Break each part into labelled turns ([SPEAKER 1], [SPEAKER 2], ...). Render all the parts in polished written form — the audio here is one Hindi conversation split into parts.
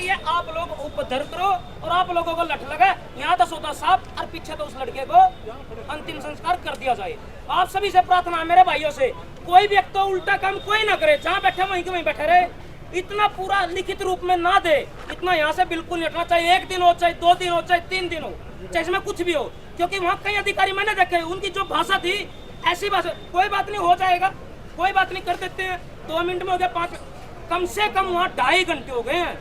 [SPEAKER 1] कि ये आप लोग उपद्रव करो और आप लोगों को लठ लगे, यहाँ तो सोता साहब और पीछे तो उस लड़के को अंतिम संस्कार कर दिया जाए। आप सभी से प्रार्थना है मेरे भाइयों से, कोई भी एक तो उल्टा काम कोई ना करे, जहाँ बैठे वहीं के वहीं बैठे रहे, इतना पूरा लिखित रूप में ना दे, इतना यहाँ से बिल्कुल नहीं हटना चाहिए। 1 दिन हो, चाहे 2 दिन हो, चाहे 3 दिन हो, चाहे इसमें कुछ भी हो, क्योंकि वहाँ कई अधिकारी मैंने देखे, उनकी जो भाषा थी ऐसी भाषा, कोई बात नहीं हो जाएगा, कोई बात नहीं कर देते हैं, 2 मिनट में हो गया, 5 कम से कम वहाँ 2.5 घंटे हो गए हैं।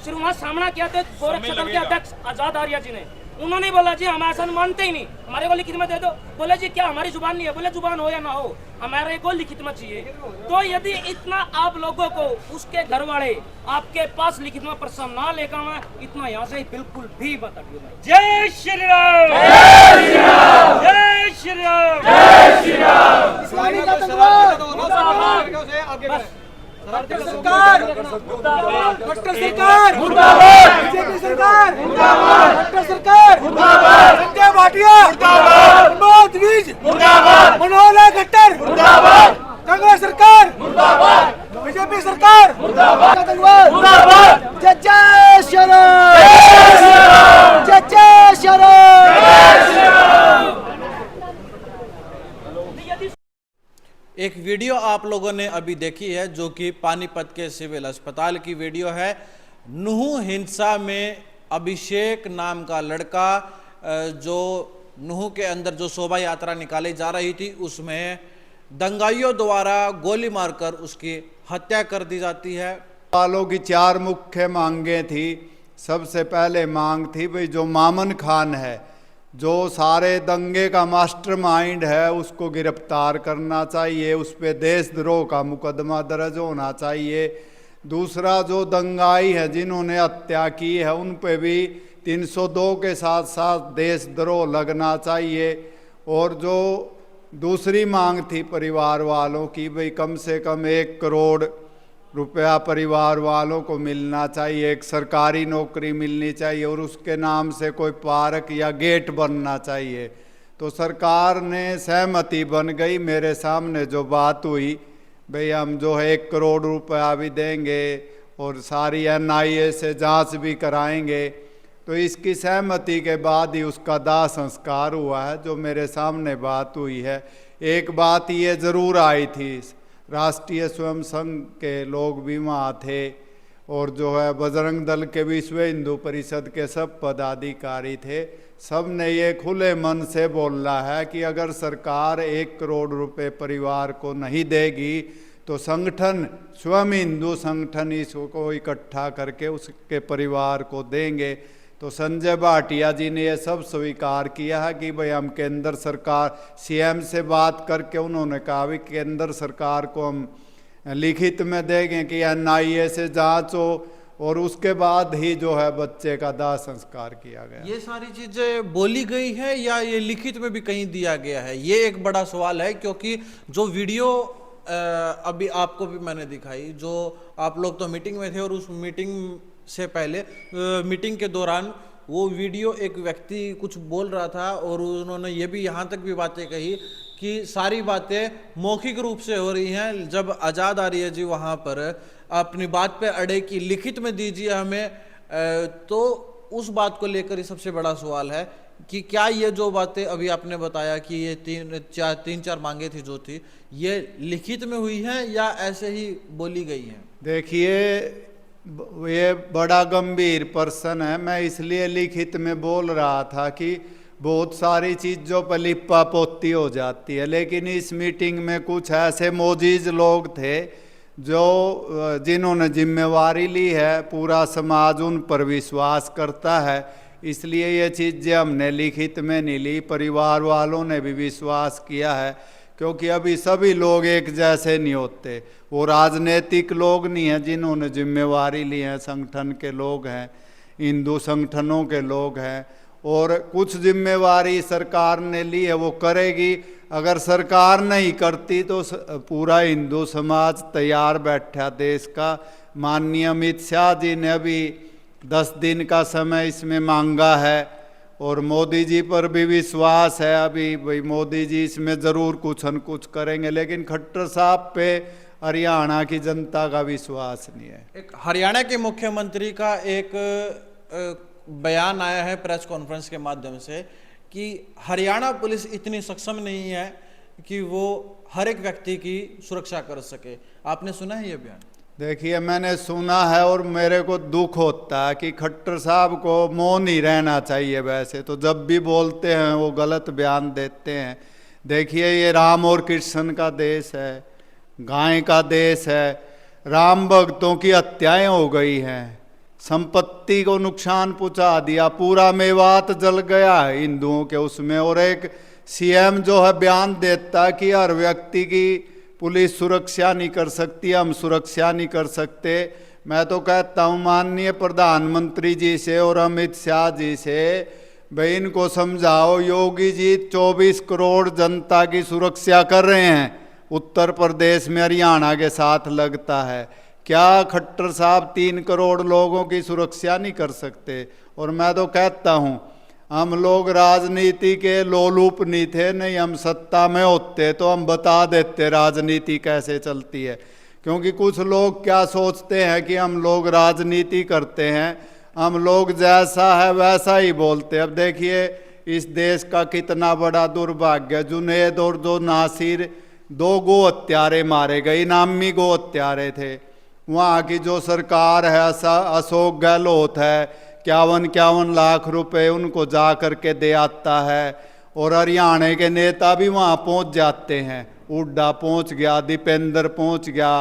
[SPEAKER 1] सिर्फ वहाँ सामना किया था गोरख सदन के अध्यक्ष आजाद आर्या जी ने, उन्होंने बोला जी हम ऐसा मानते ही नहीं, हमारे को लिखित में दे दो। बोले जी क्या हमारी जुबान नहीं है? बोले जुबान हो या ना हो, हमारे को लिखित में चाहिए। तो यदि इतना आप लोगों को उसके घर वाले आपके पास लिखित में प्रश्न ना लेकर आए, इतना यहाँ से बिल्कुल भी बता दिया। जय श्री राम, जय श्री राम, जय श्री राम, जय श्री राम।
[SPEAKER 2] डॉक्टर सरकार मुर्दाबाद, डॉक्टर सरकार मुर्दाबाद, बीजेपी सरकार मुर्दाबाद, डॉक्टर सरकार मुर्दाबाद, संजय भाटिया मुर्दाबाद, मनोज द्विज मुर्दाबाद, मनोहर खट्टर मुर्दाबाद, कांग्रेस सरकार मुर्दाबाद, बीजेपी सरकार मुर्दाबाद, मुर्दाबाद। जय जय श्री राम, जय जय श्री राम।
[SPEAKER 3] एक वीडियो आप लोगों ने अभी देखी है जो कि पानीपत के सिविल अस्पताल की वीडियो है। नुहू हिंसा में अभिषेक नाम का लड़का जो नुहू के अंदर जो शोभा यात्रा निकाली जा रही थी उसमें दंगाइयों द्वारा गोली मारकर उसकी हत्या कर दी जाती है।
[SPEAKER 4] वालों की 4 मुख्य मांगें थी। सबसे पहले मांग थी भाई जो मामन खान है, जो सारे दंगे का मास्टरमाइंड है, उसको गिरफ्तार करना चाहिए, उस पर देशद्रोह का मुकदमा दर्ज होना चाहिए। दूसरा जो दंगाई है जिन्होंने हत्या की है उन पे भी 302 के साथ साथ देशद्रोह लगना चाहिए। और जो दूसरी मांग थी परिवार वालों की, भाई कम से कम 1 करोड़ रुपया परिवार वालों को मिलना चाहिए, एक सरकारी नौकरी मिलनी चाहिए और उसके नाम से कोई पार्क या गेट बनना चाहिए। तो सरकार ने सहमति बन गई। मेरे सामने जो बात हुई, भाई हम जो है 1 करोड़ रुपया भी देंगे और सारी NIA से जांच भी कराएंगे। तो इसकी सहमति के बाद ही उसका दाह संस्कार हुआ है, जो मेरे सामने बात हुई है। एक बात ये ज़रूर आई थी, राष्ट्रीय स्वयं संघ के लोग भी वहाँ थे और जो है बजरंग दल के विश्व हिंदू परिषद के सब पदाधिकारी थे। सब ने ये खुले मन से बोला है कि अगर सरकार 1 करोड़ रुपए परिवार को नहीं देगी तो संगठन स्वयं हिंदू संगठन इसको इकट्ठा करके उसके परिवार को देंगे। तो संजय भाटिया जी ने यह सब स्वीकार किया है कि भाई हम केंद्र सरकार CM से बात करके उन्होंने कहा भी केंद्र सरकार को हम लिखित में देंगे कि NIA से जांच हो और उसके बाद ही जो है बच्चे का दाह संस्कार किया गया।
[SPEAKER 3] ये सारी चीजें बोली गई है या ये लिखित में भी कहीं दिया गया है, ये एक बड़ा सवाल है। क्योंकि जो वीडियो अभी आपको भी मैंने दिखाई, जो आप लोग तो मीटिंग में थे और उस मीटिंग से पहले मीटिंग के दौरान वो वीडियो एक व्यक्ति कुछ बोल रहा था और उन्होंने ये भी यहाँ तक भी बातें कही कि सारी बातें मौखिक रूप से हो रही हैं। जब आजाद आर्य जी वहाँ पर अपनी बात पे अड़े कि लिखित में दीजिए हमें, तो उस बात को लेकर ही सबसे बड़ा सवाल है कि क्या ये जो बातें अभी आपने बताया कि ये 3-4 मांगे थी जो थी, ये लिखित में हुई हैं या ऐसे ही बोली गई हैं?
[SPEAKER 4] देखिए ये बड़ा गंभीर प्रश्न है। मैं इसलिए लिखित में बोल रहा था कि बहुत सारी चीज़ों पर लिप्पा पोती हो जाती है, लेकिन इस मीटिंग में कुछ ऐसे मोजीज लोग थे जो जिन्होंने जिम्मेवारी ली है, पूरा समाज उन पर विश्वास करता है, इसलिए ये चीज़ें हमने लिखित में नहीं ली। परिवार वालों ने भी विश्वास किया है, क्योंकि अभी सभी लोग एक जैसे नहीं होते। वो राजनीतिक लोग नहीं हैं जिन्होंने जिम्मेवारी ली है, संगठन के लोग हैं, हिंदू संगठनों के लोग हैं, और कुछ जिम्मेवारी सरकार ने ली है वो करेगी। अगर सरकार नहीं करती तो पूरा हिंदू समाज तैयार बैठा देश का। माननीय अमित शाह जी ने अभी 10 दिन का समय इसमें मांगा है और मोदी जी पर भी विश्वास है। अभी भाई मोदी जी इसमें ज़रूर कुछ न कुछ करेंगे, लेकिन खट्टर साहब पे हरियाणा की जनता का विश्वास नहीं है।
[SPEAKER 3] एक हरियाणा के मुख्यमंत्री का एक बयान आया है प्रेस कॉन्फ्रेंस के माध्यम से कि हरियाणा पुलिस इतनी सक्षम नहीं है कि वो हर एक व्यक्ति की सुरक्षा कर सके। आपने सुना है ये बयान?
[SPEAKER 4] देखिए, मैंने सुना है और मेरे को दुख होता है कि खट्टर साहब को मौन ही रहना चाहिए। वैसे तो जब भी बोलते हैं वो गलत बयान देते हैं। देखिए, ये राम और कृष्ण का देश है, गाय का देश है। राम भक्तों की हत्याएं हो गई हैं, संपत्ति को नुकसान पहुंचा दिया, पूरा मेवात जल गया है हिंदुओं के उसमें। और एक सीएम जो है बयान देता है कि हर व्यक्ति की पुलिस सुरक्षा नहीं कर सकती, हम सुरक्षा नहीं कर सकते। मैं तो कहता हूँ माननीय प्रधानमंत्री जी से और अमित शाह जी से, भाई इनको समझाओ। योगी जी 24 करोड़ जनता की सुरक्षा कर रहे हैं, उत्तर प्रदेश में हरियाणा के साथ लगता है। क्या खट्टर साहब 3 करोड़ लोगों की सुरक्षा नहीं कर सकते? और मैं तो कहता हूँ हम लोग राजनीति के लोलूप नहीं थे, नहीं हम सत्ता में होते तो हम बता देते राजनीति कैसे चलती है। क्योंकि कुछ लोग क्या सोचते हैं कि हम लोग राजनीति करते हैं, हम लोग जैसा है वैसा ही बोलते। अब देखिए इस देश का कितना बड़ा दुर्भाग्य, जुनैद और जो नासिर 2 गो हत्यारे मारे गए, इनामी गो हत्यारे थे। वहाँ की जो सरकार है, अशोक गहलोत है, 51 लाख रुपए उनको जा करके दे आता है। और हरियाणा के नेता भी वहाँ पहुँच जाते हैं। हुड्डा पहुँच गया, दीपेंद्र पहुँच गया,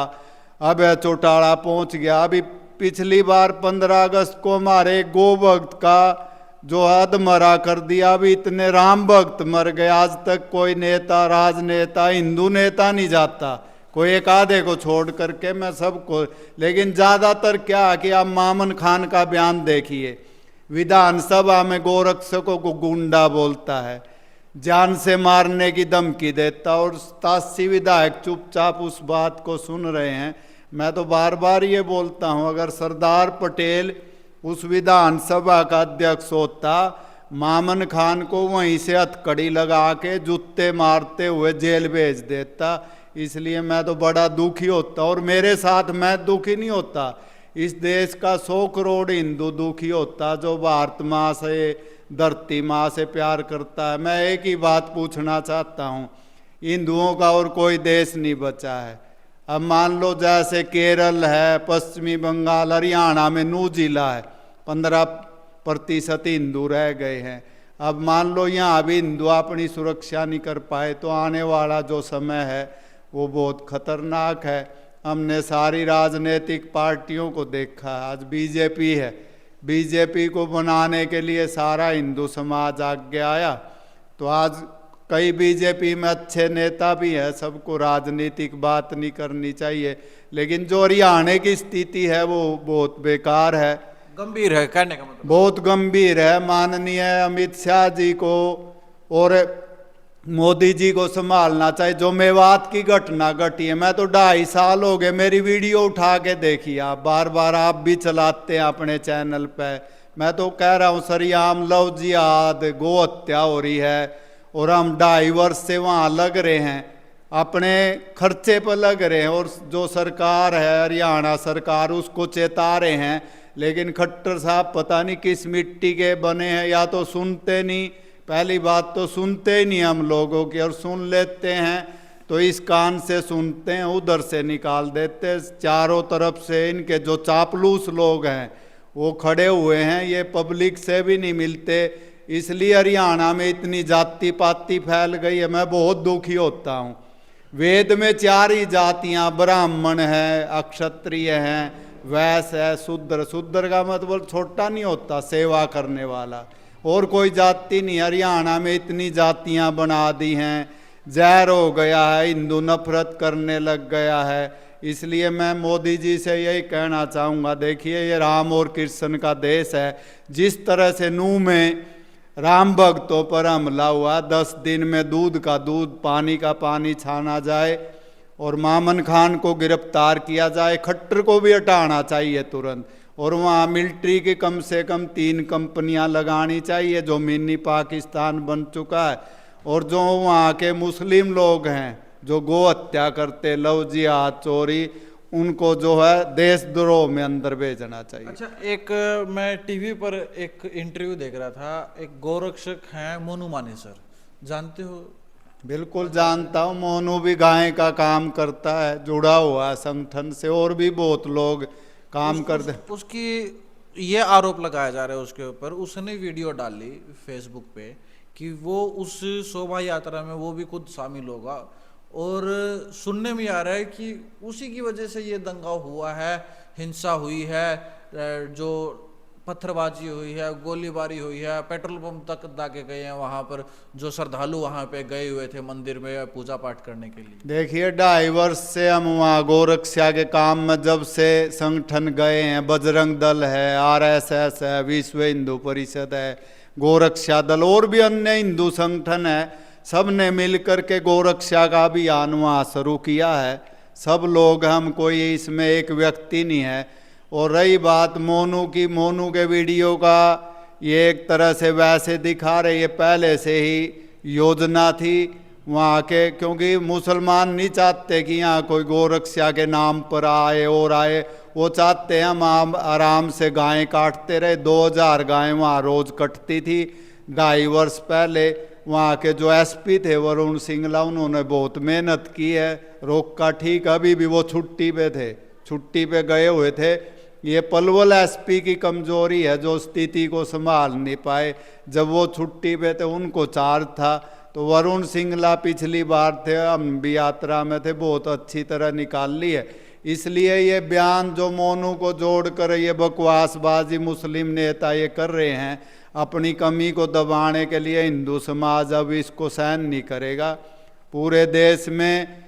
[SPEAKER 4] अब चौटाला पहुँच गया। अभी पिछली बार 15 अगस्त को हमारे गो भक्त का जो हद मरा कर दिया। अभी इतने राम भक्त मर गए, आज तक कोई नेता, राजनेता, हिंदू नेता नहीं जाता, कोई एक आधे को छोड़ करके, मैं सबको। लेकिन ज़्यादातर क्या कि आप मामन खान का बयान देखिए, विधानसभा में गोरक्षकों को गुंडा बोलता है, जान से मारने की धमकी देता, और 87 विधायक चुपचाप उस बात को सुन रहे हैं। मैं तो बार बार ये बोलता हूँ, अगर सरदार पटेल उस विधानसभा का अध्यक्ष होता, मामन खान को वहीं से हथकड़ी लगा के जूते मारते हुए जेल भेज देता। इसलिए मैं तो बड़ा दुखी होता, और मेरे साथ मैं दुखी नहीं होता, इस देश का 100 करोड़ हिंदू दुखी होता जो भारत माँ से, धरती माँ से प्यार करता है। मैं एक ही बात पूछना चाहता हूँ, हिंदुओं का और कोई देश नहीं बचा है। अब मान लो जैसे केरल है, पश्चिमी बंगाल, हरियाणा में नू जिला है, 15% हिंदू रह गए हैं। अब मान लो यहाँ भी हिंदू अपनी सुरक्षा नहीं कर पाए, तो आने वाला जो समय है वो बहुत खतरनाक है। हमने सारी राजनीतिक पार्टियों को देखा, आज बीजेपी है, बीजेपी को बनाने के लिए सारा हिंदू समाज आगे आया। तो आज कई बीजेपी में अच्छे नेता भी हैं, सबको राजनीतिक बात नहीं करनी चाहिए, लेकिन जो हरियाणा की स्थिति है वो बहुत बेकार है,
[SPEAKER 3] गंभीर है, कहने का मतलब
[SPEAKER 4] बहुत गंभीर है। माननीय अमित शाह जी को और मोदी जी को संभालना चाहिए। जो मेवात की घटना घटी है, मैं तो 2.5 साल हो गए, मेरी वीडियो उठा के देखिए आप, बार बार आप भी चलाते हैं अपने चैनल पे। मैं तो कह रहा हूँ सरियाम लव जिहाद, गो हत्या हो रही है, और हम 2.5 वर्ष से वहाँ लग रहे हैं, अपने खर्चे पर लग रहे हैं। और जो सरकार है हरियाणा सरकार, उसको चेता रहे हैं, लेकिन खट्टर साहब पता नहीं किस मिट्टी के बने हैं, या तो सुनते नहीं, पहली बात तो सुनते ही नहीं हम लोगों की, और सुन लेते हैं तो इस कान से सुनते हैं, उधर से निकाल देते। चारों तरफ से इनके जो चापलूस लोग हैं वो खड़े हुए हैं, ये पब्लिक से भी नहीं मिलते। इसलिए हरियाणा में इतनी जाति पाति फैल गई है, मैं बहुत दुखी होता हूँ। वेद में 4 ही जातियाँ, ब्राह्मण है, अक्षत्रिय हैं, वैश्य है, शूद्र। शूद्र का मतलब छोटा नहीं होता, सेवा करने वाला, और कोई जाति नहीं। हरियाणा में इतनी जातियां बना दी हैं, जहर हो गया है, हिंदू नफरत करने लग गया है। इसलिए मैं मोदी जी से यही कहना चाहूँगा, देखिए ये राम और कृष्ण का देश है। जिस तरह से नूह में राम भक्तों पर हमला हुआ, 10 दिन में दूध का दूध, पानी का पानी छाना जाए, और मामन खान को गिरफ्तार किया जाए, खट्टर को भी हटाना चाहिए तुरंत, और वहाँ मिलिट्री की कम से कम 3 कंपनियाँ लगानी चाहिए, जो मिनी पाकिस्तान बन चुका है। और जो वहाँ के मुस्लिम लोग हैं जो गो हत्या करते, लव जिहाद, चोरी, उनको जो है देशद्रोह में अंदर भेजना चाहिए।
[SPEAKER 3] अच्छा, एक मैं टीवी पर एक इंटरव्यू देख रहा था, एक गौरक्षक हैं मोनू माने सर, जानते हो?
[SPEAKER 4] बिल्कुल जानता हूँ, मोनू भी गाय का काम करता है, जुड़ा हुआ है संगठन से, और भी बहुत लोग काम करते।
[SPEAKER 3] उसकी ये आरोप लगाया जा रहा है उसके ऊपर, उसने वीडियो डाली फेसबुक पे कि वो उस शोभा यात्रा में वो भी खुद शामिल होगा, और सुनने में आ रहा है कि उसी की वजह से ये दंगा हुआ है, हिंसा हुई है, जो पत्थरबाजी हुई है, गोलीबारी हुई है, पेट्रोल पंप तक दागे गए हैं वहाँ पर, जो श्रद्धालु वहाँ पे गए हुए थे मंदिर में पूजा पाठ करने के लिए।
[SPEAKER 4] देखिए 2.5 वर्ष से हम वहाँ गोरक्षा के काम में जब से संगठन गए हैं, बजरंग दल है, RSS है, विश्व हिंदू परिषद है, गोरक्षा दल और भी अन्य हिंदू संगठन है, सब ने मिलकर के गोरक्षा का अभियान वहाँ शुरू किया है। सब लोग, हम कोई इसमें एक व्यक्ति नहीं है। और रही बात मोनू की, मोनू के वीडियो का ये एक तरह से वैसे दिखा रहे, ये पहले से ही योजना थी वहाँ के, क्योंकि मुसलमान नहीं चाहते कि यहाँ कोई गोरक्षा के नाम पर आए और आए, वो चाहते हैं हम आराम से गायें काटते रहे। 2000 गायें वहाँ रोज़ कटती थी। 2.5 वर्ष पहले वहाँ के जो SP थे वरुण सिंगला, उन्होंने बहुत मेहनत की है, रोका। ठीक, अभी भी वो छुट्टी पे थे, छुट्टी पे गए हुए थे। ये पलवल SP की कमजोरी है, जो स्थिति को संभाल नहीं पाए। जब वो छुट्टी पे थे, उनको चार्ज था, तो वरुण सिंगला पिछली बार थे, हम भी यात्रा में थे, बहुत अच्छी तरह निकाल ली है। इसलिए ये बयान जो मोनू को जोड़कर ये बकवासबाजी मुस्लिम नेता ये कर रहे हैं, अपनी कमी को दबाने के लिए, हिंदू समाज अब इसको सहन नहीं करेगा। पूरे देश में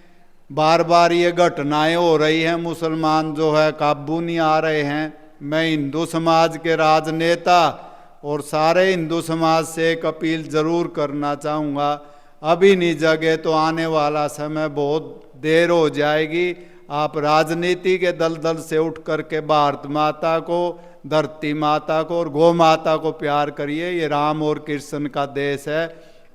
[SPEAKER 4] बार बार ये घटनाएं हो रही हैं, मुसलमान जो है काबू नहीं आ रहे हैं। मैं हिंदू समाज के राजनेता और सारे हिंदू समाज से एक अपील ज़रूर करना चाहूँगा, अभी नहीं जगे तो आने वाला समय बहुत देर हो जाएगी। आप राजनीति के दलदल से उठ करके भारत माता को, धरती माता को और गौ माता को प्यार करिए। ये राम और कृष्ण का देश है,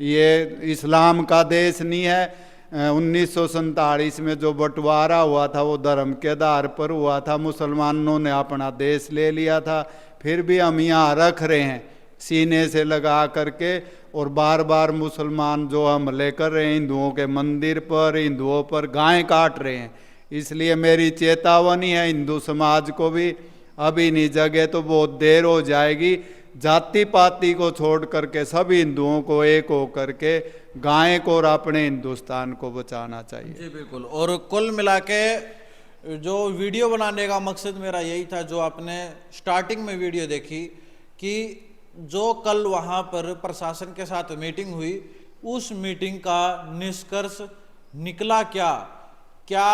[SPEAKER 4] ये इस्लाम का देश नहीं है। 1947 में जो बंटवारा हुआ था वो धर्म के आधार पर हुआ था, मुसलमानों ने अपना देश ले लिया था। फिर भी हम यहाँ रख रहे हैं सीने से लगा करके, और बार बार मुसलमान जो हमले कर रहे हैं हिंदुओं के मंदिर पर, हिंदुओं पर गायें काट रहे हैं। इसलिए मेरी चेतावनी है हिंदू समाज को भी, अभी नहीं जगे तो बहुत देर हो जाएगी। जाति पाति को छोड़ करके सभी हिंदुओं को एक हो करके गायें को और अपने हिंदुस्तान को बचाना चाहिए।
[SPEAKER 3] जी बिल्कुल। और कुल मिला के जो वीडियो बनाने का मकसद मेरा यही था, जो आपने स्टार्टिंग में वीडियो देखी, कि जो कल वहाँ पर प्रशासन के साथ मीटिंग हुई, उस मीटिंग का निष्कर्ष निकला क्या, क्या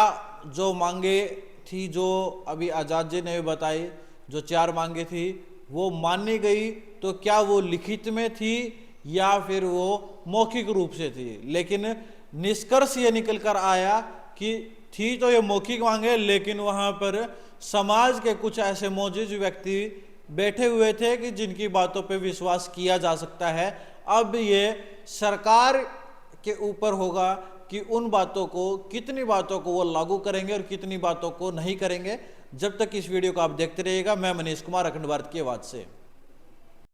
[SPEAKER 3] जो मांगे थी, जो अभी आज़ाद जी ने भी बताई, जो 4 मांगे थी वो मानी गई, तो क्या वो लिखित में थी या फिर वो मौखिक रूप से थी। लेकिन निष्कर्ष ये निकल कर आया कि थी तो ये मौखिक मांगे, लेकिन वहाँ पर समाज के कुछ ऐसे मौजूद व्यक्ति बैठे हुए थे कि जिनकी बातों पे विश्वास किया जा सकता है। अब ये सरकार के ऊपर होगा कि उन बातों को, कितनी बातों को वो लागू करेंगे और कितनी बातों को नहीं करेंगे। जब तक इस वीडियो को आप देखते रहिएगा। मैं मनीष कुमार, अखंड भारत की आवाज़ से।